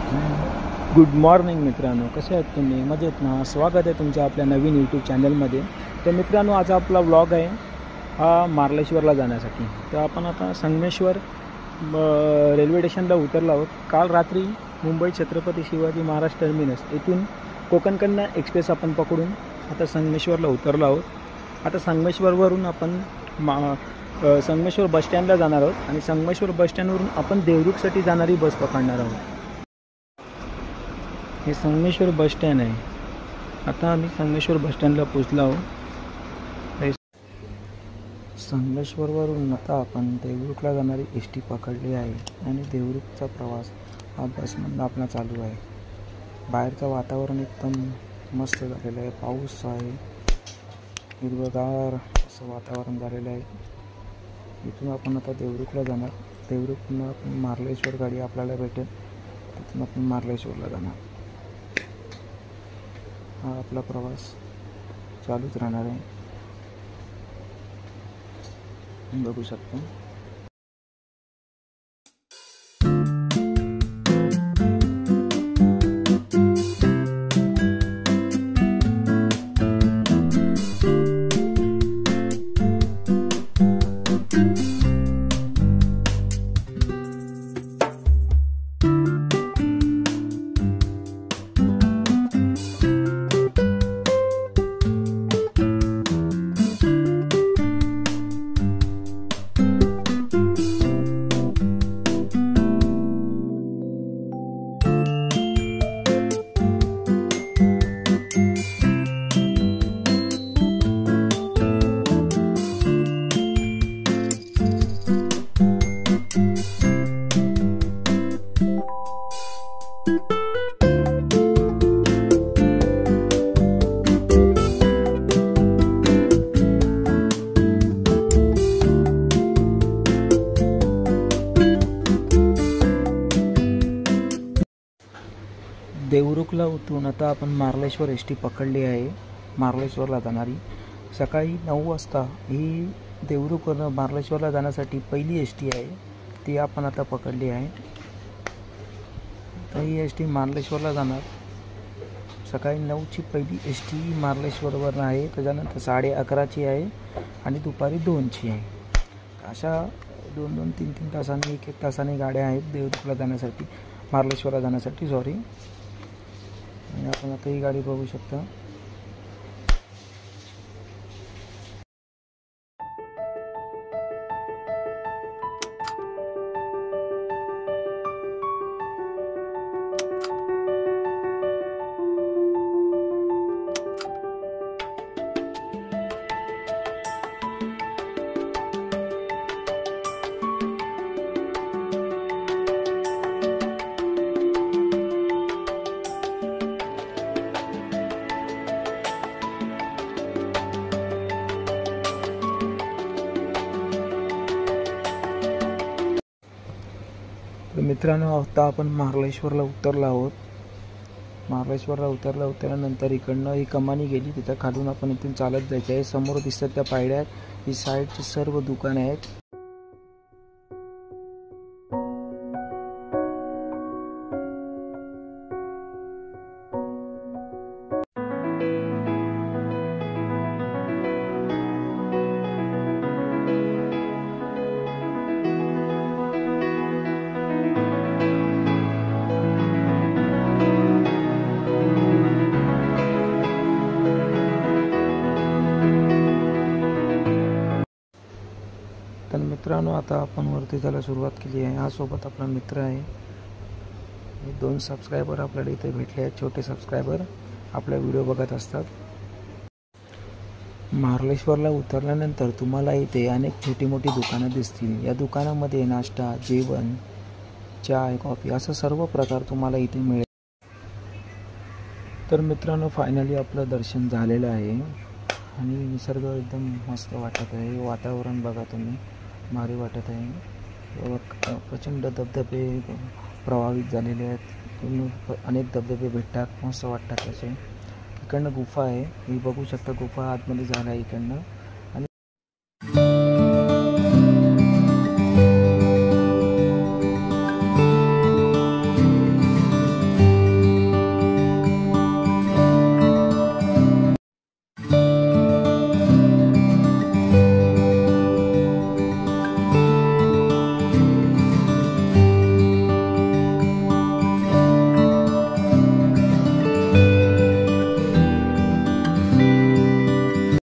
Good morning मित्रांनो, कसे आहेत तुम्ही? मजेत ना? स्वागत आहे तुमचं आपल्या नवीन यूट्यूब चॅनलमध्ये. तर मित्रांनो, आज आपला व्लॉग आहे हा मार्लेश्वरला जाण्यासाठी. तर आपण आता संगमेश्वर रेल्वे स्टेशनला उतरलो आहोत. काल रात्री मुंबई छत्रपती शिवाजी महाराज टर्मिनस येथून कोकण कन्या एक्सप्रेस आपण पकडून आता संगमेश्वरला उतरलो आहोत. आता संगमेश्वरवरून आपण संगमेश्वर बसस्टँडला जाणार आहोत आणि संगमेश्वर बसस्टँडवरून आपण देवरुखसाठी जाणारी बस पकडणार आहोत. हे संगमेश्वर बसस्टँड आहे. आता आम्ही संगमेश्वर बसस्टँडला पोचलो आहोत. संगमेश्वरवरून आता आपण देवरुखला जाणारी एस.टी. पकडली आहे आणि देवरुखचा प्रवास हा बसमधून आपला चालू आहे. बाहेरचं वातावरण एकदम मस्त झालेलं आहे. पाऊस आहे, हिरवगार असं वातावरण झालेलं आहे. इथून आपण आता देवरुखला जाणार. देवरुखला आपण मार्लेश्वर गाडी आपल्याला भेटेल, तिथून आपण मार्लेश्वरला जाणार. हा आपला प्रवास चालूच राहणार आहे, बघू शकतो. देवरुखला उतरून आता आपण मार्लेश्वर एस.टी. पकडली आहे, मार्लेश्वरला जाणारी. सकाळी 9 वाजता ही देवरुखवरून मार्लेश्वरला जाण्यासाठी पहिली एस.टी. आहे, ती आपण आता पकडली आहे. तर ही एस.टी. मार्लेश्वरला जाणार. सकाळी 9ची पहिली एस.टी. मार्लेश्वरवर आहे. त्याच्यानंतर 11:30ची आहे आणि दुपारी 2ची आहे. अशा 2-2, 3-3 तासांनी, 1-1 तासांनी गाड्या आहेत देवरुखला जाण्यासाठी, मार्लेश्वरला जाण्यासाठी. आणि आपण आता ही गाडी बघू शकता. तर मित्रांनो, आता आपण मार्लेश्वरला उतरलो आहोत. मार्लेश्वरला उतरल्यानंतर इकडनं ही कमानी गेली, तिथं खालून आपण इथून चालत जायचं आहे. समोर दिसतात त्या पायऱ्या, ही साईडची सर्व दुकाने आहेत. तर मित्रांनो, आता आपण वरती जायला सुरुवात केली आहे. हा सोबत आपला मित्र आहे. 2 सबस्क्रायबर आपल्याला इथे भेटले आहेत. छोटे सबस्क्रायबर आपला व्हिडिओ बघत असतात. मार्लेश्वरला उतरल्यानंतर तुम्हाला इथे अनेक छोटी मोठी दुकानं दिसतील. या दुकानामध्ये नाश्ता, जेवण, चाय, कॉफी असं सर्व प्रकार तुम्हाला इथे मिळेल. तर मित्रांनो, फायनली आपलं दर्शन झालेलं आहे आणि निसर्ग एकदम मस्त वाटत आहे. वातावरण बघा तुम्ही, भारी वाटत आहे. प्रचंड धबधबे प्रभावित झालेले आहेत. अनेक धबधबे भेटतात, मस्त वाटतात तसे. इकडनं गुफा आहे, ही बघू शकता. गुफा आतमध्ये झाला आहे इकडनं.